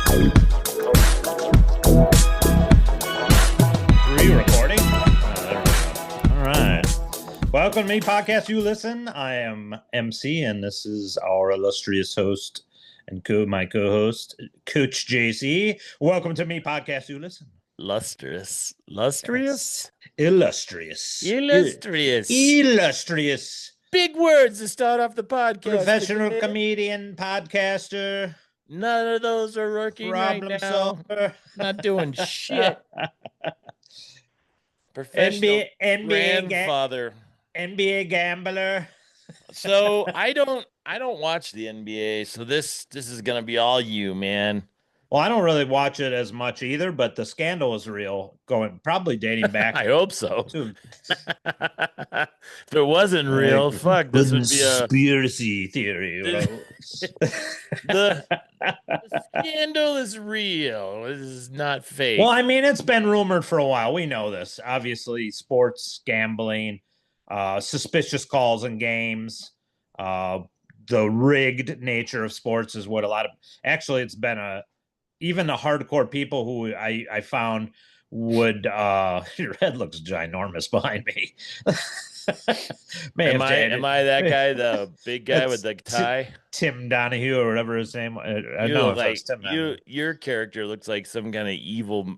Re-recording? There we go. All right. Welcome to Me Podcast You Listen. I am MC, and this is our illustrious host and my co-host, Coach JC. Welcome to Me Podcast You Listen. Lustrous. Illustrious. Big words to start off the podcast. Professional today. comedian, podcaster. None of those are working right now. Solver. Not doing shit. Professional grandfather. NBA gambler. So I don't watch the NBA. So this is gonna be all you, man. Well, I don't really watch it as much either, but the scandal is real, probably dating back. I hope so. To, if it wasn't real, fuck, this would be a conspiracy theory. The scandal is real. This is not fake. Well, I mean, it's been rumored for a while. We know this. Obviously, sports gambling, suspicious calls in games, the rigged nature of sports is what actually it's been even the hardcore people who I found would your head looks ginormous behind me. Am I that guy, the big guy with the tie? Tim Donahue or whatever his name. I know it's Tim Donahue. Your character looks like some kind of evil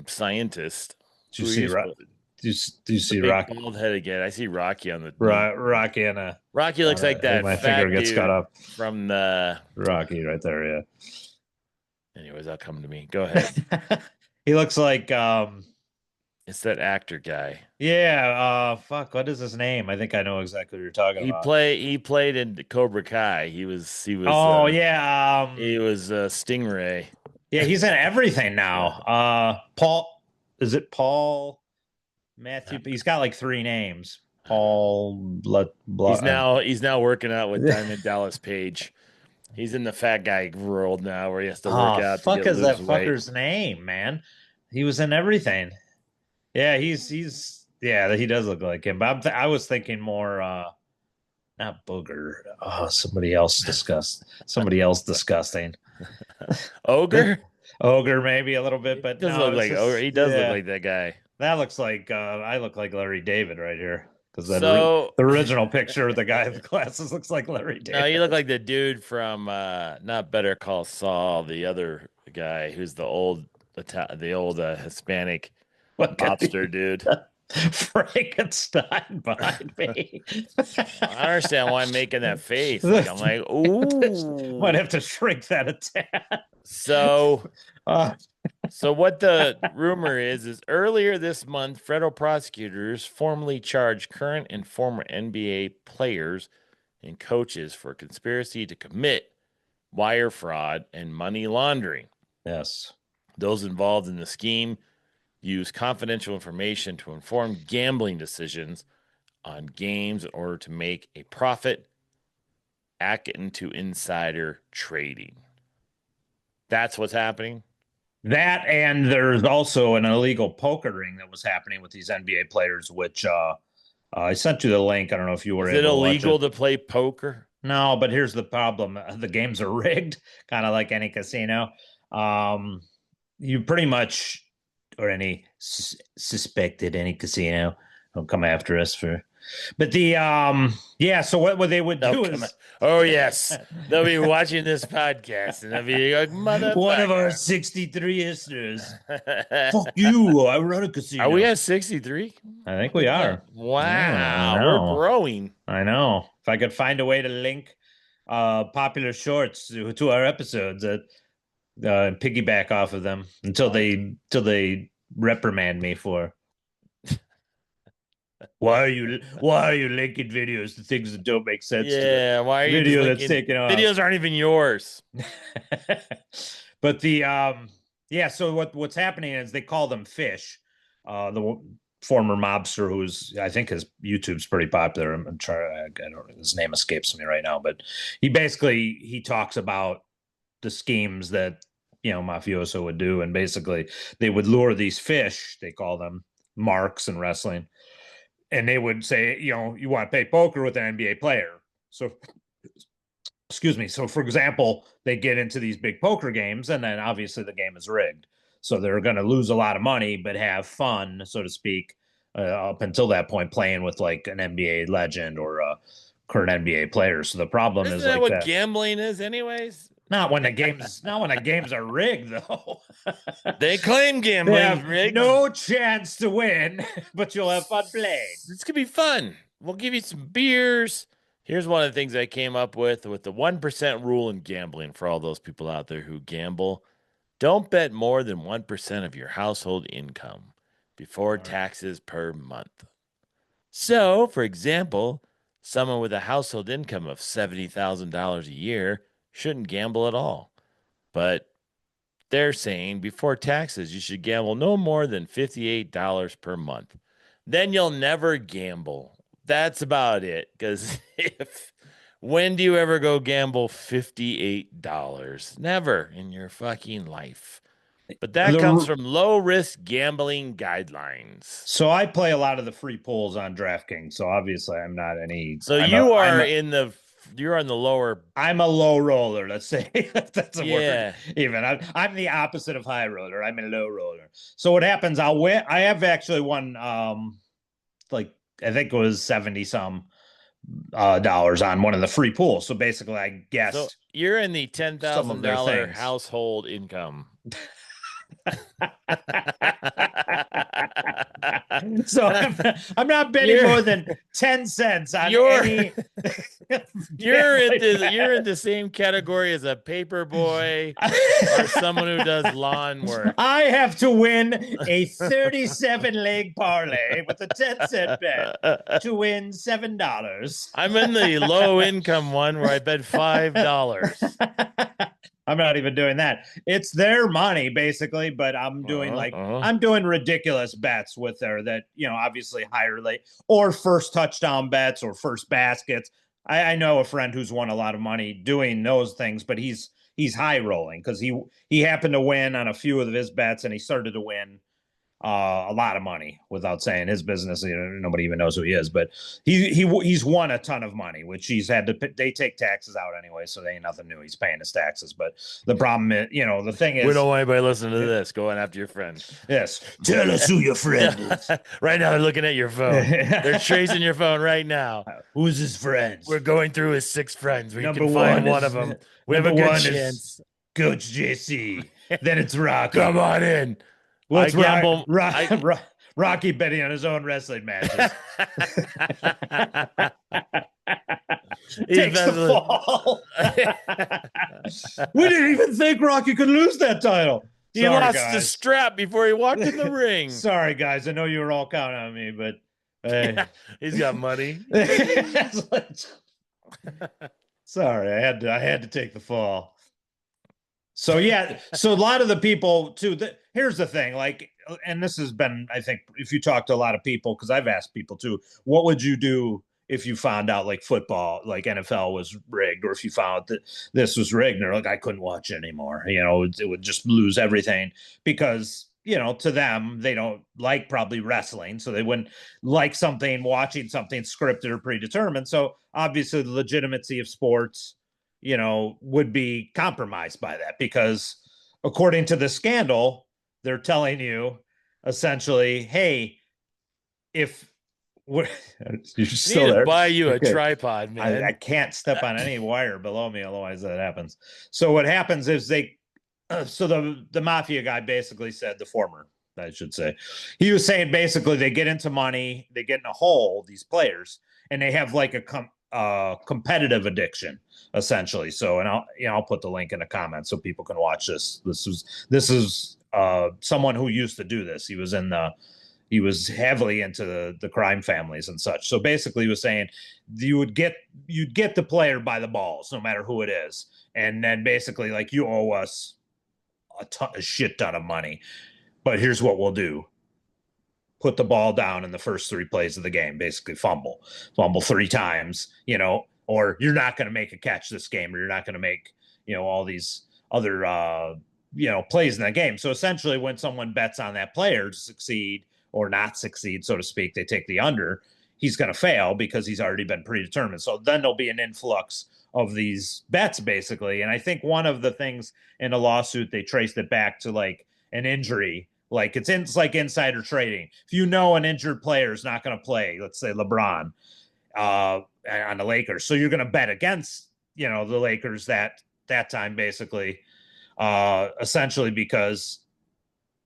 scientist. Do you see Rocky? Bald head again. I see Rocky on the Rocky and Rocky looks like that. My finger gets cut up from the Rocky right there. Yeah. Anyways, that'll come to me. Go ahead. He looks like it's that actor guy. Yeah. Fuck. What is his name? I think I know exactly what you're talking about. He played in Cobra Kai. He was. Oh yeah. He was Stingray. Yeah, he's in everything now. Paul. Is it Paul? Matthew. He's got like 3 names. Paul. Blood. He's now working out with Diamond Dallas Page. He's in the fat guy world now, where he has to work out. Fuck is that fucker's name, man? He was in everything. Yeah, he does look like him. But I was thinking more, not Booger. Oh, somebody else disgusting. Ogre. Ogre, maybe a little bit, but doesn't look like Ogre. He does look like that guy. That looks like I look like Larry David right here. Because the original picture of the guy with the glasses looks like Larry David. No, you look like the dude from not Better Call Saul, the other guy who's the old Hispanic mobster dude. Frankenstein behind me. I understand why I'm making that face. Like, I'm like, ooh. Might have to shrink that a tad. So what the rumor is earlier this month, federal prosecutors formally charged current and former NBA players and coaches for conspiracy to commit wire fraud and money laundering. Yes. Those involved in the scheme use confidential information to inform gambling decisions on games in order to make a profit, akin to insider trading. That's what's happening. That, and there's also an illegal poker ring that was happening with these NBA players, which I sent you the link. I don't know if you were able to watch it. Is it illegal to play poker? No, but here's the problem. The games are rigged, kind of like any casino. You pretty much, or any suspected any casino, don't come after us for. But so what they would do is, oh yes, they'll be watching this podcast and they'll be like, motherfucker. One of our 63 listeners. Fuck you! I run a casino. Are we at 63? I think we are. Wow, we're growing. I know. If I could find a way to link popular shorts to our episodes and piggyback off of them until they reprimand me for. Why are you linking videos to things that don't make sense? Yeah, why are you that's taken off? Videos aren't even yours. But so what's happening is they call them fish. The former mobster who's, I think his YouTube's pretty popular. I'm trying, I don't, his name escapes me right now, but he talks about the schemes that, mafioso would do. And basically they would lure these fish, they call them marks in wrestling. And they would say, you want to play poker with an NBA player. So excuse me. So, for example, they get into these big poker games, and then obviously the game is rigged. So they're going to lose a lot of money, but have fun, so to speak, up until that point, playing with like an NBA legend or a current NBA player. So the problem Isn't is that like what that. gambling is, anyways? Not when the games are rigged, though. They claim They gambling's have rigged. no chance to win, but you'll have fun playing. It's gonna be fun. We'll give you some beers. Here's one of the things I came up with the 1% rule in gambling for all those people out there who gamble. Don't bet more than 1% of your household income before All right. taxes per month. So, for example, someone with a household income of $70,000 a year shouldn't gamble at all. But they're saying before taxes, you should gamble no more than $58 per month. Then you'll never gamble. That's about it. Because when do you ever go gamble $58? Never in your fucking life. But that comes from low risk gambling guidelines. So I play a lot of the free pools on DraftKings. So obviously I'm not any. So you're on the lower. I'm a low roller. Let's say if that's a Yeah. word. Even I'm the opposite of high roller. I'm a low roller. So what happens? I'll win. I have actually won. Like I think it was 70 some dollars on one of the free pools. So basically, I guessed. So you're in the $10,000 household income. So I'm not betting more than 10 cents on any. You're in the same category as a paper boy or someone who does lawn work. I have to win a 37 leg parlay with a 10-cent bet to win $7. I'm in the low income one where I bet $5. I'm not even doing that. It's their money basically, but I'm doing I'm doing ridiculous bets with their that, obviously higher late or first touchdown bets or first baskets. I know a friend who's won a lot of money doing those things, but he's high rolling because he happened to win on a few of his bets and he started to win a lot of money without saying his business. Nobody even knows who he is, but he's won a ton of money, which he's had to. They take taxes out anyway, so they ain't nothing new. He's paying his taxes, but the problem is, the thing is, we don't want anybody listening to this going after your friend. Yes, tell us who your friend is. Right now, they're looking at your phone. They're tracing your phone right now. Who's his friends? We're going through his 6 friends. We can find one of them. We have a good chance. Coach JC. Then it's Rocky. Come on in. Well, it's Rocky betting on his own wrestling matches. Takes the fall. We didn't even think Rocky could lose that title. He lost the strap before he walked in the ring. Sorry, guys. I know you were all counting on me, but he's got money. Sorry, I had to take the fall. So yeah, so a lot of the people too. Here's the thing, and this has been, I think, if you talk to a lot of people, because I've asked people too, what would you do if you found out like football, like NFL was rigged, or if you found that this was rigged, and they're like, I couldn't watch it anymore. It would just lose everything because to them they don't like probably wrestling, so they wouldn't like watching something scripted or predetermined. So obviously, the legitimacy of sports would be compromised by that because according to the scandal, they're telling you essentially, hey, if you're still there, buy you a tripod, man. I can't step on any wire below me, otherwise that happens. So what happens is the mafia guy basically said, the former, I should say, he was saying basically they get into money, they get in a hole, these players, and they have like a competitive addiction essentially. So, and I'll put the link in the comments so people can watch this. This is someone who used to do this. He was heavily into the crime families and such. So basically he was saying you'd get the player by the balls, no matter who it is. And then basically like, you owe us a shit ton of money, but here's what we'll do. Put the ball down in the first 3 plays of the game, basically fumble 3 times, or you're not going to make a catch this game, or you're not going to make, all these other, plays in the game. So essentially when someone bets on that player to succeed or not succeed, so to speak, they take the under. he's going to fail because he's already been predetermined. So then there'll be an influx of these bets, basically. And I think one of the things in a lawsuit, they traced it back to like an injury. Like it's like insider trading. If you know an injured player is not going to play, let's say LeBron on the Lakers, so you're going to bet against, the Lakers that time, basically, essentially because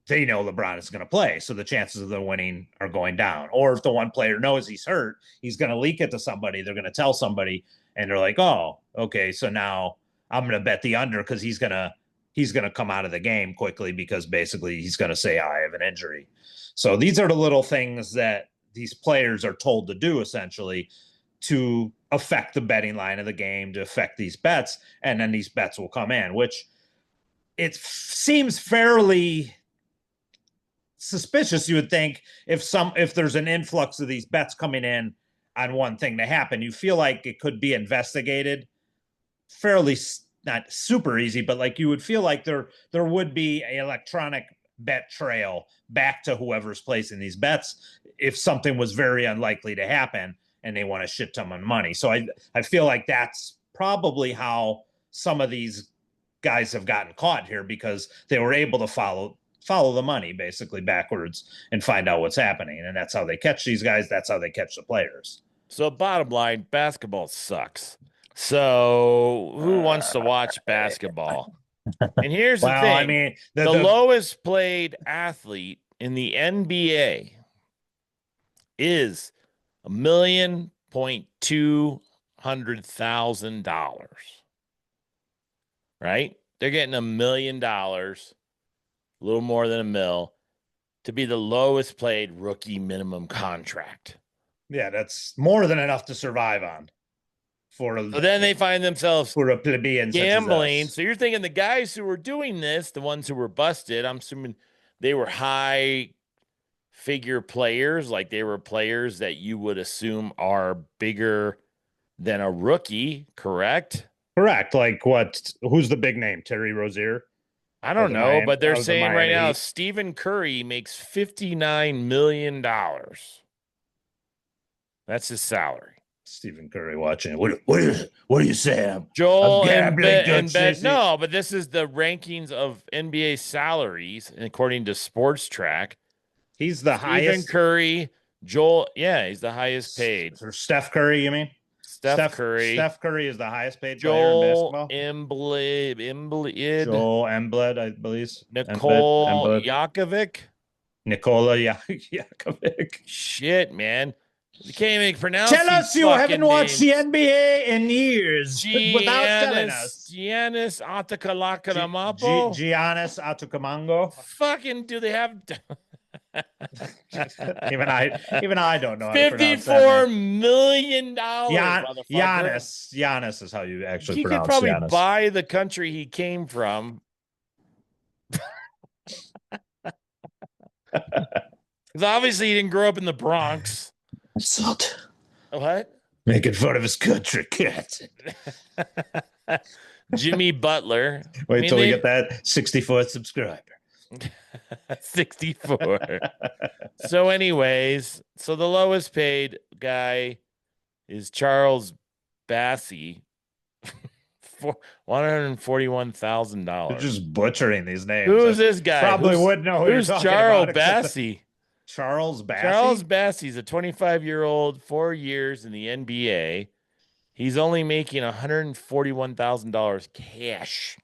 they know LeBron is going to play. So the chances of them winning are going down. Or if the one player knows he's hurt, he's going to leak it to somebody. They're going to tell somebody and they're like, oh, okay. So now I'm going to bet the under because he's going to come out of the game quickly because basically he's going to say, I have an injury. So these are the little things that these players are told to do essentially to affect the betting line of the game, to affect these bets. And then these bets will come in, which it seems fairly suspicious. You would think if there's an influx of these bets coming in on one thing to happen, you feel like it could be investigated fairly, not super easy, but like you would feel like there would be an electronic bet trail back to whoever's placing these bets if something was very unlikely to happen and they want a shit ton of money. So I feel like that's probably how some of these guys have gotten caught here, because they were able to follow the money basically backwards and find out what's happening. And that's how they catch these guys. That's how they catch the players. So bottom line, basketball sucks. So who wants to watch basketball? And here's the thing. I mean, the lowest paid athlete in the NBA is $1,200,000. Right? They're getting $1 million, a little more than $1 million, to be the lowest paid rookie minimum contract. Yeah, that's more than enough to survive on. So then they find themselves for a plebeian gambling. So you're thinking the guys who were doing this, the ones who were busted, I'm assuming they were high figure players, like they were players that you would assume are bigger than a rookie, correct? Correct. Like what? Who's the big name? Terry Rozier? I don't know, but they're saying right now Stephen Curry makes $59 million. That's his salary. Stephen Curry watching. What do you say? Joel and Bet. No, but this is the rankings of NBA salaries, and according to Sports Track, he's the highest. Stephen Curry, Joel. Yeah, he's the highest paid. For Steph Curry, you mean? Steph Curry. Steph Curry is the highest paid player in basketball. Joel Embiid, I believe. Nikola Jokovic. Shit, man. You can't even pronounce. Tell us you haven't watched the NBA in years without telling us. Giannis Antetokounmpo. Giannis Antetokounmpo. Fucking do they have? even I don't know. $54 million. Giannis is how you actually pronounce. He could probably buy the country he came from. Because obviously he didn't grow up in the Bronx. Insult. What? Making fun of his country cat. Jimmy Butler. Wait till we get that 64th subscriber. 64. So anyways, the lowest paid guy is Charles Bassey for $141,000. You're just butchering these names. Who's this guy? Probably wouldn't know who who's you're talking Charles about. Bassey? Charles Bassey? Charles Bassey's a 25-year-old, 4 years in the NBA. He's only making $141,000 cash.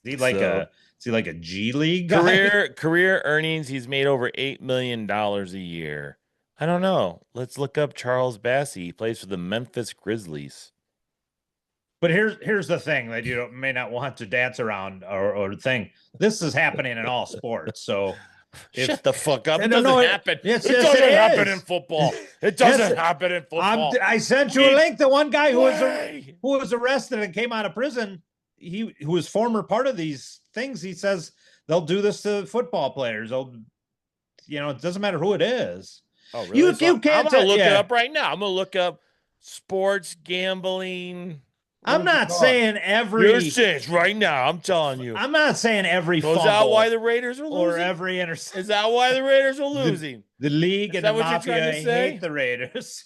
Is he like a G League guy? Career earnings, he's made over $8 million a year. I don't know. Let's look up Charles Bassey. He plays for the Memphis Grizzlies. But here's the thing that you may not want to dance around or think. This is happening in all sports. So shut the fuck up. It doesn't happen. It doesn't happen in football. It doesn't happen in football. I sent you a link. The one guy who was arrested and came out of prison, who was former part of these things, he says they'll do this to football players. It doesn't matter who it is. Oh, really? You can't. I'm going to look it up right now. I'm going to look up sports gambling I'm not saying every. You're serious right now. I'm telling you. I'm not saying every So is fumble. that why the Raiders are losing? Or every interception. Is that why the Raiders are losing? The league and the mafia hate the Raiders.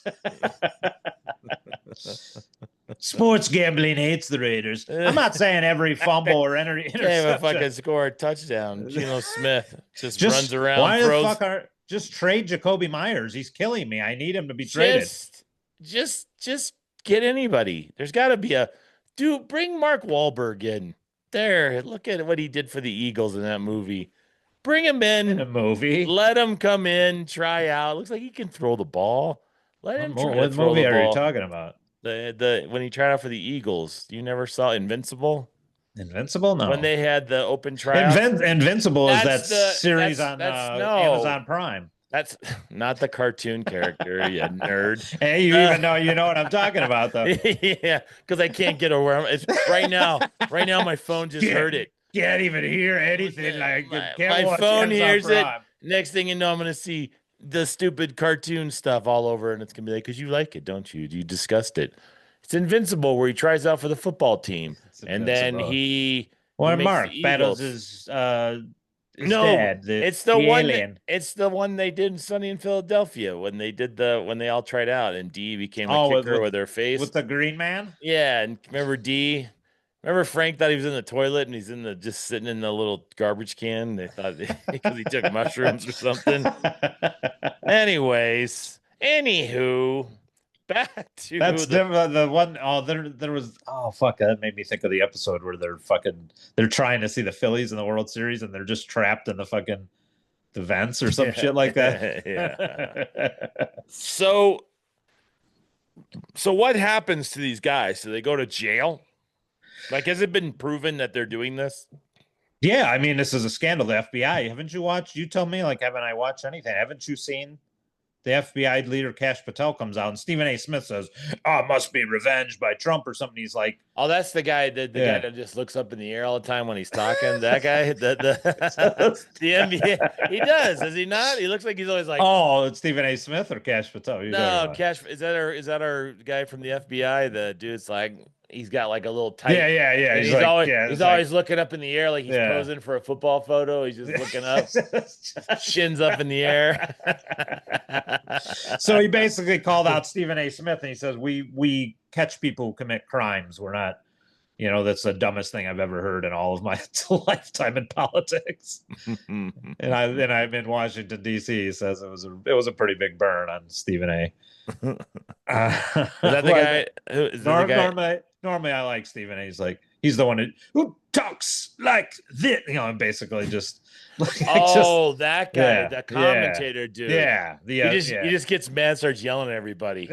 Sports gambling hates the Raiders. I'm not saying every fumble or interception. Can't even fucking score a touchdown. Geno Smith just runs around. Why the fuck are just trade Jacoby Myers? He's killing me. I need him to be traded. Just get anybody. There's got to be a dude. Bring Mark Wahlberg in. There, look at what he did for the Eagles in that movie. Bring him in a movie. Let him come in, try out. Looks like he can throw the ball. Let him try what movie are you talking about? The when he tried out for the Eagles. You never saw Invincible? Invincible? No. When they had the open tryout. Invincible is that series on Amazon Prime. That's not the cartoon character, you nerd. Hey, you even know what I'm talking about, though. Yeah, because I can't get over it. It's right now. Right now, my phone just heard it. Can't even hear anything. My phone hears it. Next thing you know, I'm gonna see the stupid cartoon stuff all over, and it's gonna be like, because you like it, don't you? You discussed it. It's Invincible, where he tries out for the football team, and then he. Mark battles his dad, it's the one. Alien. It's the one they did in Sunny in Philadelphia when they all tried out, and D became a kicker with their face with the Green Man. Yeah, and remember D. Remember Frank thought he was in the toilet and he's just sitting in the little garbage can. They thought because he took mushrooms or something. Anyways, anywho, back to the one. Oh, there was. Oh fuck! That made me think of the episode where they're trying to see the Phillies in the World Series and they're just trapped in the vents or some shit like that. Yeah. So what happens to these guys? Do they go to jail? Like, has it been proven that they're doing this? Yeah, I mean, this is a scandal. The FBI, haven't you watched? You tell me, haven't I watched anything? Haven't you seen the FBI leader, Kash Patel, comes out and Stephen A. Smith says, "Oh, it must be revenge by Trump or something." He's like, "Oh, that's the guy, the guy that just looks up in the air all the time when he's talking." That guy, the NBA, he does he not? He looks like he's always like, "Oh, it's Stephen A. Smith or Kash Patel?" No, Kash is that our guy from the FBI? The dude's like. He's got like a little tight. Yeah. He's always looking up in the air like he's posing for a football photo. He's just looking up, shins up in the air. So he basically called out Stephen A. Smith and he says, "We catch people who commit crimes. We're not, that's the dumbest thing I've ever heard in all of my lifetime in politics." and I'm in Washington D.C. He says it was a pretty big burn on Stephen A. Is that the guy? Normally I like Stephen A. He's the one who talks like this, basically just. That guy, the commentator dude. Yeah, he just gets mad, starts yelling at everybody.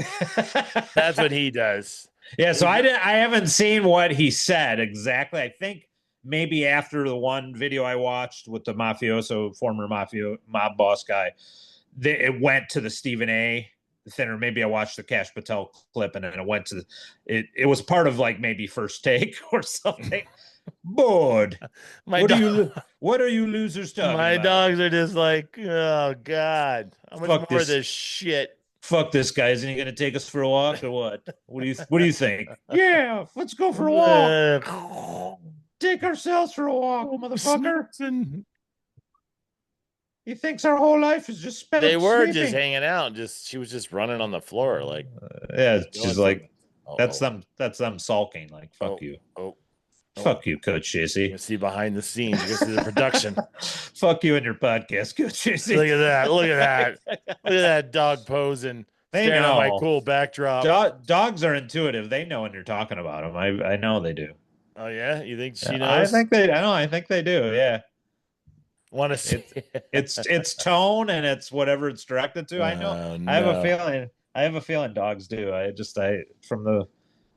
That's what he does. Yeah, so I haven't seen what he said exactly. I think maybe after the one video I watched with the former mob boss guy, it went to the Stephen A. thing, or maybe I watched the Kash Patel clip and then it went to it was part of maybe First Take or something. Bored. What are you losers talking about? My dogs are just like, oh God, how much more of this shit? Fuck this guy. Isn't he gonna take us for a walk or what? What do you think? Yeah, let's go for a walk. Take ourselves for a walk, motherfucker. He thinks our whole life is just spent. They were sleeping. Just hanging out. She was just running on the floor, she's like, that's them sulking. Like, fuck you. Fuck you, Coach Shacey. You see behind the scenes. You see the production. Fuck you and your podcast, Coach Shacey. Look at that dog posing. They know my cool backdrop. Dogs are intuitive. They know when you're talking about them. I know they do. Oh yeah, you think she knows? I think they do. Yeah. Want to see it's tone and it's whatever it's directed to. I know. No. I have a feeling dogs do. From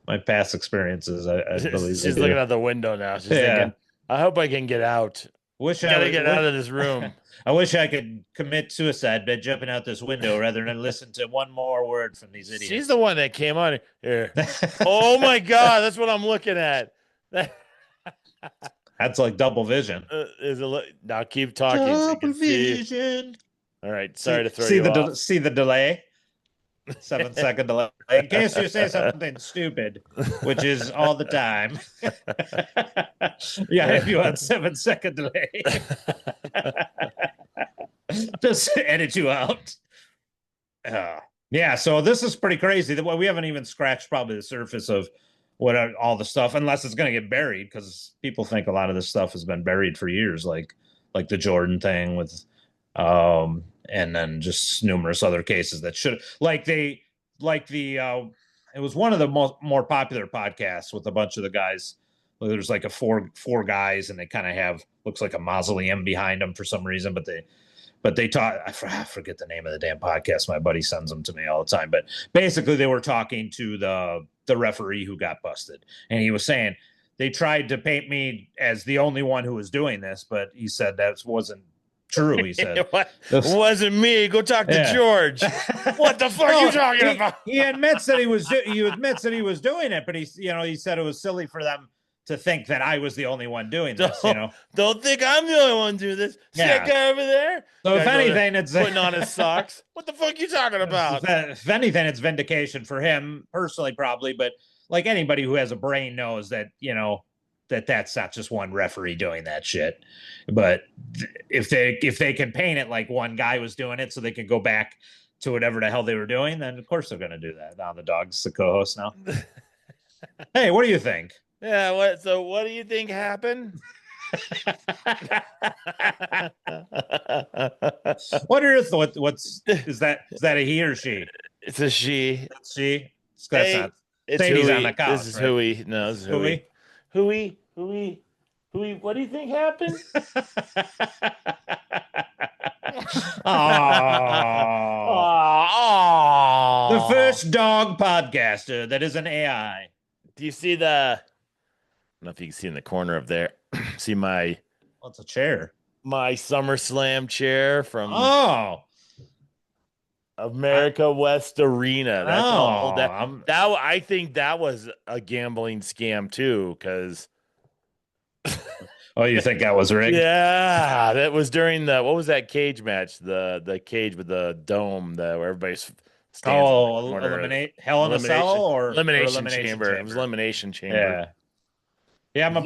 my past experiences, I believe she's looking out the window now. She's thinking, I hope I can get out. I gotta get out of this room. I wish I could commit suicide by jumping out this window rather than listen to one more word from these idiots. She's the one that came on here. Oh my God, that's what I'm looking at. That's like double vision. Now keep talking. Double vision. All right. Sorry to throw you off. See the delay. 7-second delay. In case you say something stupid, which is all the time. Yeah, if you want 7-second delay, just edit you out. Yeah, so this is pretty crazy. That we haven't even scratched probably the surface of what all the stuff, unless it's going to get buried, because people think a lot of this stuff has been buried for years, like the Jordan thing with, and then just numerous other cases that should, it was one of the more popular podcasts with a bunch of the guys. There's like a four guys, and they kind of have looks like a mausoleum behind them for some reason, but they taught, I forget the name of the damn podcast. My buddy sends them to me all the time. But basically, they were talking to the referee who got busted. And he was saying, they tried to paint me as the only one who was doing this, but he said that wasn't true. He said, it wasn't me. Go talk to George. What the fuck are you talking about? He admits that he was doing it, but he said it was silly for them to think that I was the only one doing this, Don't think I'm the only one doing this. See that guy over there? So if anything, it's putting on his socks. What the fuck are you talking about? If anything, it's vindication for him personally, probably. But like anybody who has a brain knows that, that's not just one referee doing that shit. But if they can paint it like one guy was doing it so they can go back to whatever the hell they were doing, then of course they're going to do that. Now the dog's the co-host now. Hey, what do you think? Yeah, what do you think happened? What are your thoughts? Is that a he or she? It's a she. It's she. It's Sadie's on the couch. This is Huey. No, this is Huey. Huey. What do you think happened? The first dog podcaster that is an AI. Do you see I don't know if you can see in the corner up there. See my... What's a chair? My SummerSlam chair from America West Arena. That's all that I think that was a gambling scam too, because oh, you think that was rigged? Yeah, that was during what was that cage match? The cage with the dome where everybody's stands eliminate Hell in a Cell or Elimination Chamber. It was Elimination Chamber. Yeah, I'm on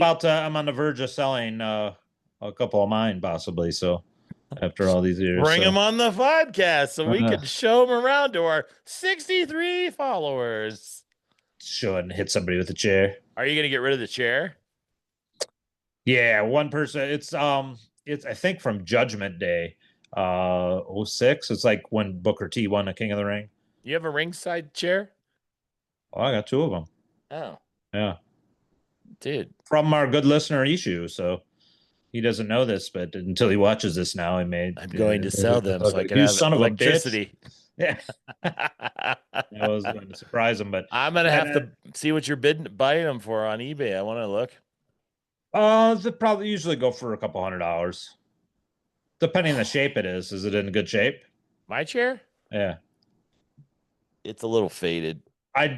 the verge of selling a couple of mine possibly, so after all these years. Bring them on the podcast so we can show them around to our 63 followers. Show and hit somebody with a chair. Are you going to get rid of the chair? Yeah, one person. It's I think from Judgment Day, 06. It's like when Booker T won the King of the Ring. You have a ringside chair? Oh, I got two of them. Oh. Yeah. Dude. From our good listener Ishu, so he doesn't know this, but until he watches this now, I'm going to sell them so I can have electricity. Yeah. I was going to surprise him, but I'm going to have to see what you're buying them for on eBay. I want to look. They probably usually go for a couple $100. Depending on the shape it is. Is it in good shape? My chair? Yeah. It's a little faded. I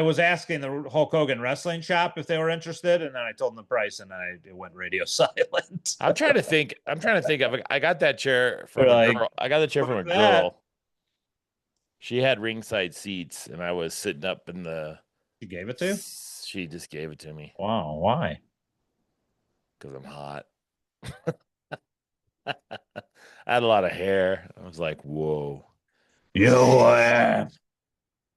was asking the Hulk Hogan wrestling shop if they were interested, and then I told them the price, and it went radio silent. I'm trying to think. I got that chair from a girl. I got the chair from a girl. She had ringside seats, and I was sitting up in the. She gave it to you? She just gave it to me. Wow, why? Because I'm hot. I had a lot of hair. I was like, whoa.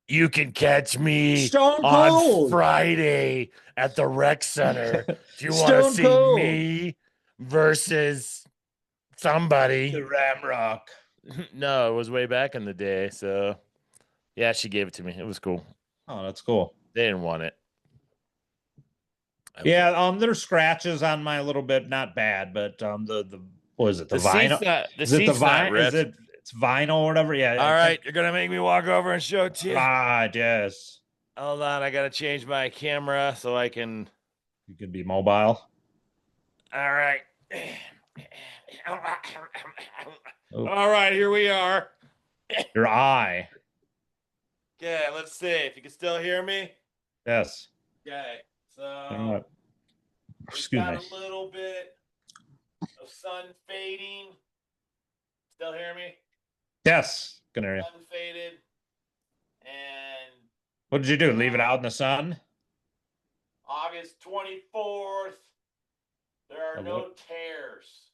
You can catch me on Friday at the rec center. Do you want to see me versus somebody? The Ramrock. No, it was way back in the day. So, yeah, she gave it to me. It was cool. Oh, that's cool. They didn't want it. There's scratches on my little bit. Not bad, but what is it? The vinyl? Is it the vinyl? It's vinyl or whatever. Yeah. All right, you're gonna make me walk over and show it to you. Yes. Hold on, I gotta change my camera so I can. You can be mobile. All right. All right, here we are. Your eye. Okay, let's see if you can still hear me. Yes. Okay, so excuse me. Got a little bit of sun fading. Still hear me? Yes, can hear you. Unfaded. And What did you do? Leave it out in the sun? August 24th, there are no What? tears.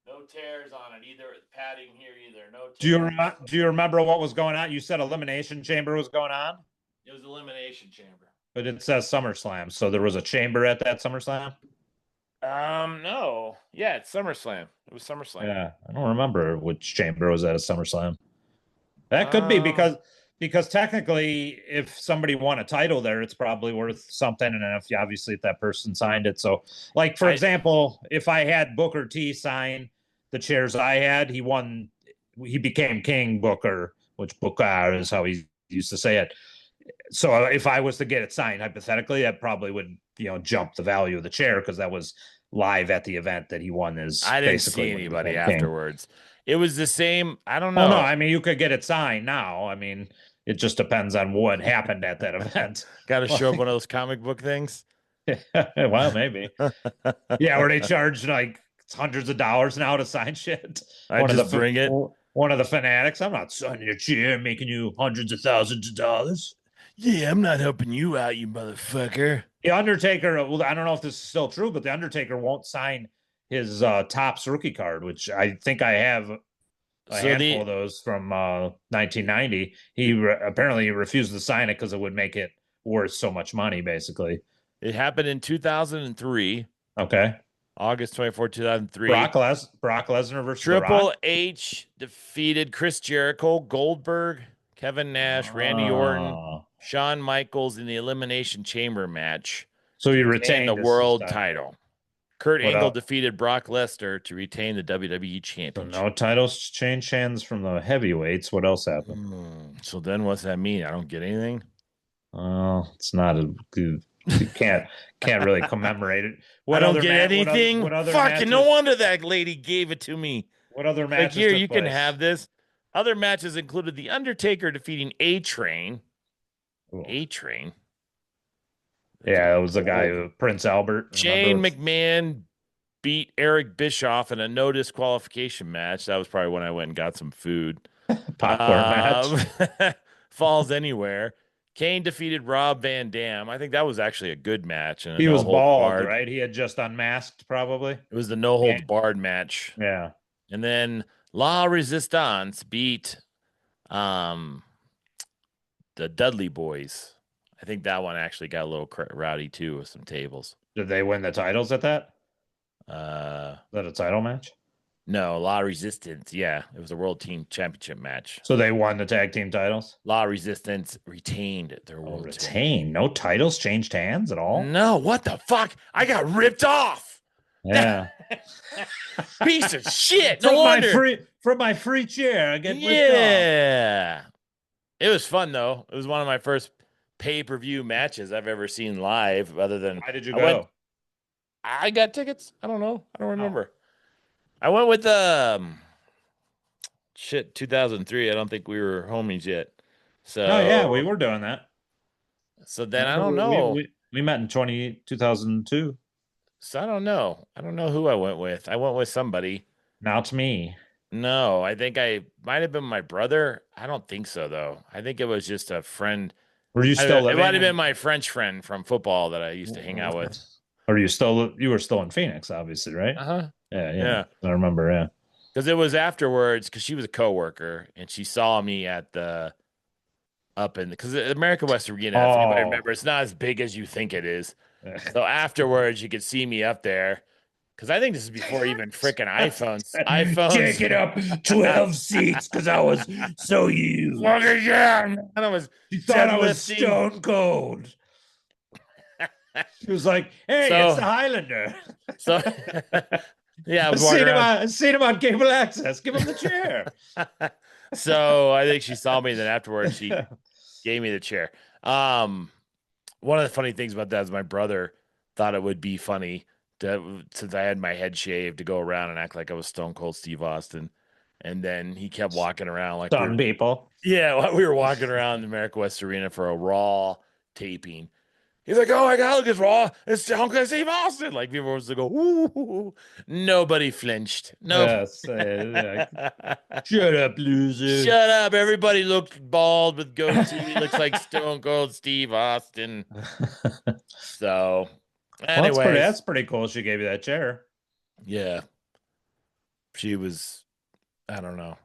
No tears on it either. Padding here either. No Do you tears. do you remember what was going on? You said Elimination Chamber was going on, It was Elimination Chamber. but it says SummerSlam, so there was a chamber at that SummerSlam. No. Yeah, it's SummerSlam. It was SummerSlam. Yeah, I don't remember which chamber was at a SummerSlam. That could be Um, because technically, if somebody won a title there, it's probably worth something. And if obviously if that person signed it, so like for example, if I had Booker T sign the chairs I had, he became King Booker, which Booker is how he used to say it. So if I was to get it signed hypothetically, that probably would jump the value of the chair because that was live at the event that he won his. I didn't Basically see when he anybody became King. afterwards. It was the same. I don't Oh no, know. I mean you could get it signed now. I mean it just depends on what happened at that event. Got to show up one of those comic book things. Well, maybe. Yeah, where they charge like hundreds of dollars now to sign shit. I just bring it. One of the fanatics. I'm not signing your chair, making you hundreds of thousands of dollars. Yeah, I'm not helping you out, you motherfucker. The Undertaker. Well, I don't know if this is still true, but the Undertaker won't sign his Topps rookie card, which I think I have a handful of those from 1990. He apparently refused to sign it because it would make it worth so much money, basically. It happened in 2003. Okay. August 24, 2003. Brock Lesnar versus Triple H defeated Chris Jericho, Goldberg, Kevin Nash, Randy Orton, Shawn Michaels in the Elimination Chamber match. So he retained the world title. Kurt Angle defeated Brock Lesnar to retain the WWE Championship. So no titles changed hands from the heavyweights. What else happened? So then what's that mean? I don't get anything? It's not a good. You can't really commemorate it. I don't get anything. What other fucking matches? No wonder that lady gave it to me. What other matches? Like here, you can have this. Other matches included The Undertaker defeating A-Train. A-Train. Yeah, it was the guy who Prince Albert. Shane McMahon beat Eric Bischoff in a no disqualification match. That was probably when I went and got some food. Popcorn match. Falls Anywhere. Kane defeated Rob Van Dam. I think that was actually a good match. And he was bald, right? He had just unmasked, probably. It was the no holds barred match. Yeah. And then La Resistance beat the Dudley Boys. I think that one actually got a little rowdy too with some tables. Did they win the titles at that? Is that a title match? No, La Resistance. Yeah, it was a World Team Championship match. So they won the tag team titles? La Resistance retained their world retained. No titles changed hands at all? No, what the fuck? I got ripped off. Yeah. Piece of shit. No wonder. From my free chair, I get ripped off. Yeah. It was fun, though. It was one of my first pay-per-view matches I've ever seen live, other than... Why did you go? I got tickets. I don't know. I don't remember. I went with 2003. I don't think we were homies yet. So yeah, we were doing that. So then I don't know. We met in 2002. So I don't know. I don't know who I went with. I went with somebody. Now it's me. No, I think I might have been my brother. I don't think so though. I think it was just a friend. Were you still living? It might have been my French friend from football that I used to hang out with. Or you were still in Phoenix, obviously, right? Yeah. I remember, yeah. Because it was afterwards, because she was a coworker, and she saw me at because America West Arena, if anybody remember, it's not as big as you think it is. So afterwards, you could see me up there. Because I think this is before even freaking iPhones. Take it up 12 seats because I was so used. Look again. You thought I was stone cold. She was like, "Hey, it's the Highlander." So, yeah, I've seen him on cable access. Give him the chair. So I think she saw me. Then afterwards, she gave me the chair. One of the funny things about that is my brother thought it would be funny since I had my head shaved to go around and act like I was Stone Cold Steve Austin, and then he kept walking around like some people. Yeah, we were walking around the America West Arena for a Raw taping. He's like, oh my God, look, it's Raw. It's Stone Cold Steve Austin. Like people was to go, ooh. Nobody flinched. Nobody. Yes. Shut up, loser. Shut up. Everybody looked bald with goatee. He looks like Stone Cold Steve Austin. So, Well, anyways, that's pretty cool. She gave you that chair. yeah, she was, I don't know.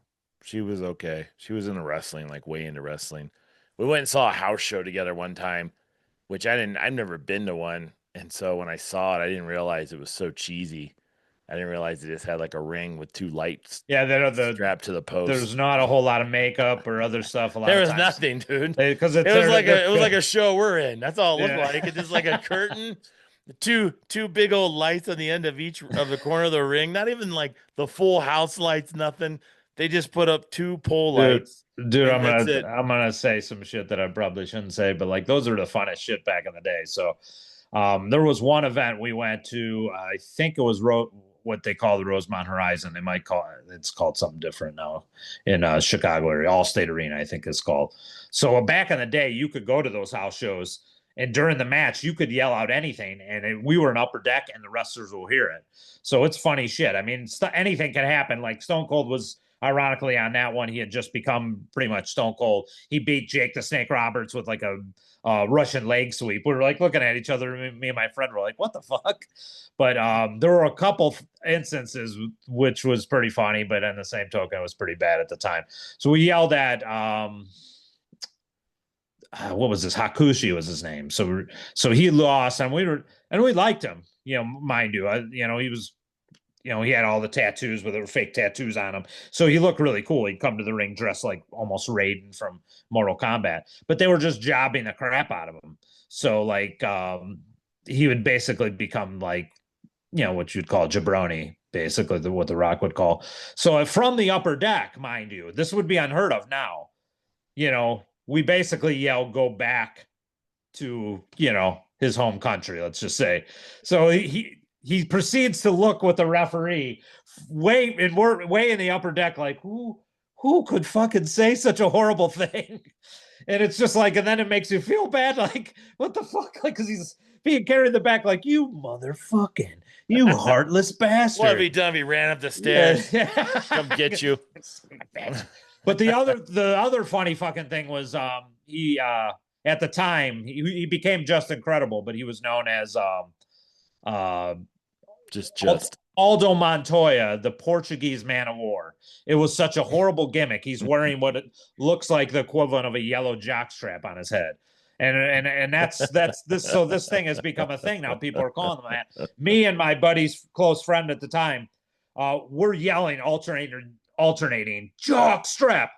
She was okay. She was into wrestling, like way into wrestling. We went and saw a house show together one time, which I've never been to one. And so when I saw it, I didn't realize it was so cheesy. I didn't realize it just had like a ring with two lights Yeah, strapped to the there's post. not a whole lot of makeup or other stuff. A lot There of was times nothing, dude. because It was like a show we're in. That's all it looked yeah. like. It's just like a curtain, two big old lights on the end of each of the corner of the ring. Not even like the full house lights, nothing. They just put up two pole Dude, lights, dude, and that's it. I'm gonna say some shit that I probably shouldn't say, but like those are the funnest shit back in the day. So, there was one event we went to. I think it was what they call the Rosemont Horizon. They might call it's called something different now in Chicago area. Allstate Arena, I think it's called. So back in the day, you could go to those house shows, and during the match, you could yell out anything, and we were in upper deck, and the wrestlers will hear it. So it's funny shit. I mean, anything can happen. Like Stone Cold was ironically on that one, he had just become pretty much Stone Cold. He beat Jake the Snake Roberts with like a Russian leg sweep. We were like looking at each other. Me and my friend were like, "What the fuck?" But there were a couple instances which was pretty funny, but on the same token, it was pretty bad at the time. So we yelled at what was this? Hakushi was his name. So he lost, and we liked him. You know, mind you, he was he had all the tattoos with fake tattoos on him. So he looked really cool. He'd come to the ring dressed like almost Raiden from Mortal Kombat, but they were just jobbing the crap out of him. So like, he would basically become like, what you'd call jabroni, basically what the Rock would call. So from the upper deck, mind you, this would be unheard of now. We basically yell, "Go back to, his home country," let's just say. So he proceeds to look with the referee we're way in the upper deck, like who could fucking say such a horrible thing? And it's just like, and then it makes you feel bad, like what the fuck, like because he's being carried in the back, like you motherfucking, you heartless bastard. What have he done? He ran up the stairs. Yeah. Come get you. But the other funny fucking thing was he at the time he became Just Incredible, but he was known as just Aldo Montoya, the Portuguese man of war. It was such a horrible gimmick. He's wearing what it looks like the equivalent of a yellow jockstrap on his head. And that's this. So this thing has become a thing now. People are calling them that. Me and my buddy's close friend at the time, we're yelling, alternating, jockstrap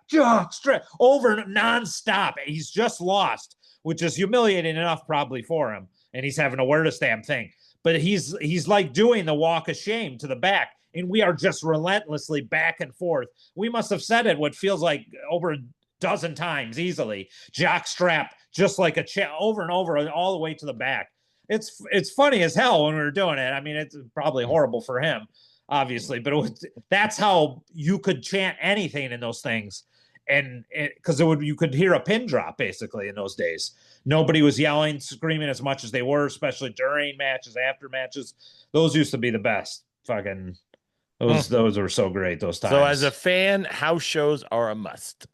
over nonstop. He's just lost, which is humiliating enough probably for him, and he's having to wear this damn thing. But he's like doing the walk of shame to the back, and we are just relentlessly back and forth. We must have said it what feels like over a dozen times easily. Jock strap, just like over and over, all the way to the back. It's funny as hell when we were doing it. I mean, it's probably horrible for him, obviously, but that's how you could chant anything in those things. And because you could hear a pin drop basically in those days. Nobody was yelling, screaming as much as they were, especially during matches, after matches. Those used to be the best. Fucking those were so great those times. So as a fan, house shows are a must.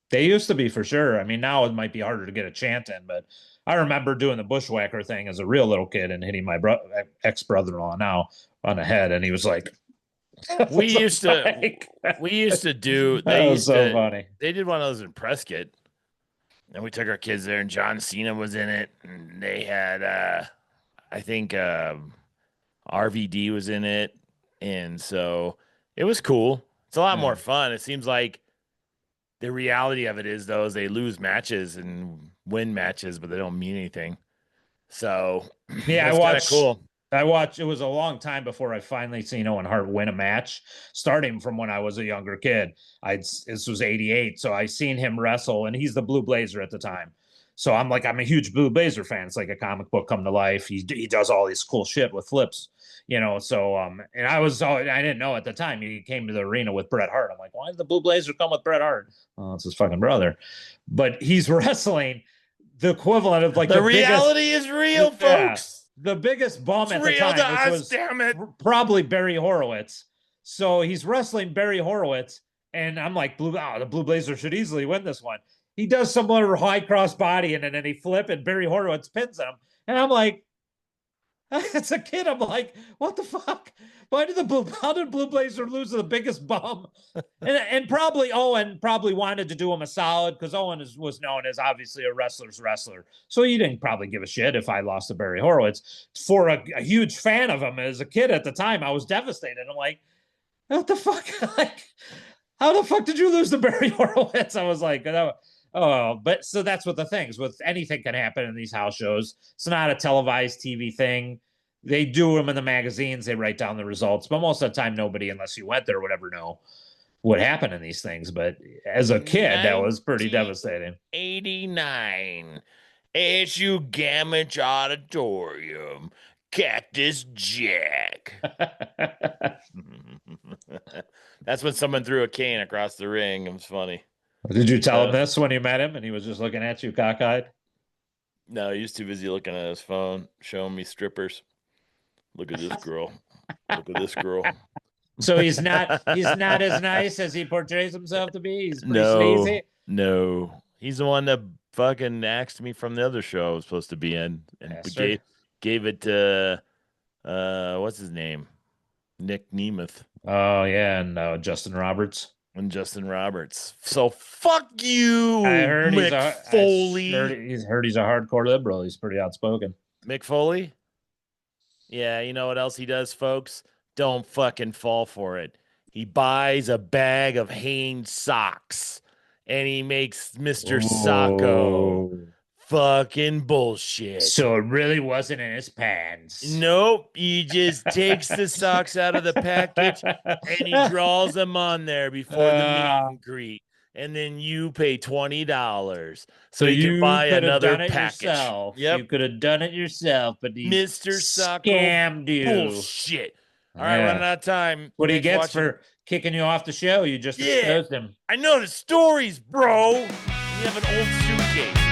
They used to be for sure. I mean, now it might be harder to get a chant in, but I remember doing the bushwhacker thing as a real little kid and hitting my ex-brother-in-law now on the head, and he was like, we used to do. They was so funny. They did one of those in Prescott, and we took our kids there, and John Cena was in it, and they had, I think, RVD was in it, and so it was cool. It's a lot more fun. It seems like the reality of it is, though, is they lose matches and win matches, but they don't mean anything. So yeah, I watched. Cool. It was a long time before I finally seen Owen Hart win a match, starting from when I was a younger kid. This was 88, so I seen him wrestle, and he's the Blue Blazer at the time. So I'm a huge Blue Blazer fan. It's like a comic book come to life. He does all this cool shit with flips, so and I didn't know at the time he came to the arena with Bret Hart. I'm like, why did the Blue Blazer come with Bret Hart? Oh, it's his fucking brother. But he's wrestling the equivalent of like the biggest, reality is real, folks. the biggest bum It's at the real time, to which us, was damn it. probably Barry Horowitz. So he's wrestling Barry Horowitz, and I'm like, the Blue Blazer should easily win this one. He does some other high cross body, and then he flip, and Barry Horowitz pins him, and I'm like, as a kid, I'm like, what the fuck? How did Blue Blazer lose to the biggest bum? And probably Owen probably wanted to do him a solid because Owen was known as obviously a wrestler's wrestler. So he didn't probably give a shit if I lost to Barry Horowitz. For a huge fan of him as a kid at the time, I was devastated. I'm like, what the fuck? Like, how the fuck did you lose to Barry Horowitz? I was like, oh, but so that's what the things with anything can happen in these house shows. It's not a televised TV thing. They do them in the magazines. They write down the results, but most of the time, nobody, unless you went there or whatever, know what happened in these things. But as a kid, that was pretty devastating. 89, ASU Gamage Auditorium, Cactus Jack. That's when someone threw a cane across the ring. It was funny. Did you tell him this when you met him and he was just looking at you cockeyed? No, he was too busy looking at his phone, showing me strippers. Look at this girl. Look at this girl. So he's not as nice as he portrays himself to be. He's pretty sleazy. No. He's the one that fucking axed me from the other show I was supposed to be in and gave it to what's his name? Nick Nemeth. Oh yeah, and Justin Roberts. So fuck you, I heard Mick Foley. He's a hardcore liberal. He's pretty outspoken. Mick Foley? Yeah, you know what else he does, folks? Don't fucking fall for it. He buys a bag of Hanes socks and he makes Mr. Sacco fucking bullshit. So it really wasn't in his pants. Nope. He just takes the socks out of the package and he draws them on there before the meet and greet. And then you pay $20 so you can buy another package. Yourself. Yep. You could have done it yourself, but Mr. Sacco scammed you. Bullshit. All right, running out of time. What he gets for kicking you off the show, you just exposed him. I know the stories, bro. You have an old suitcase.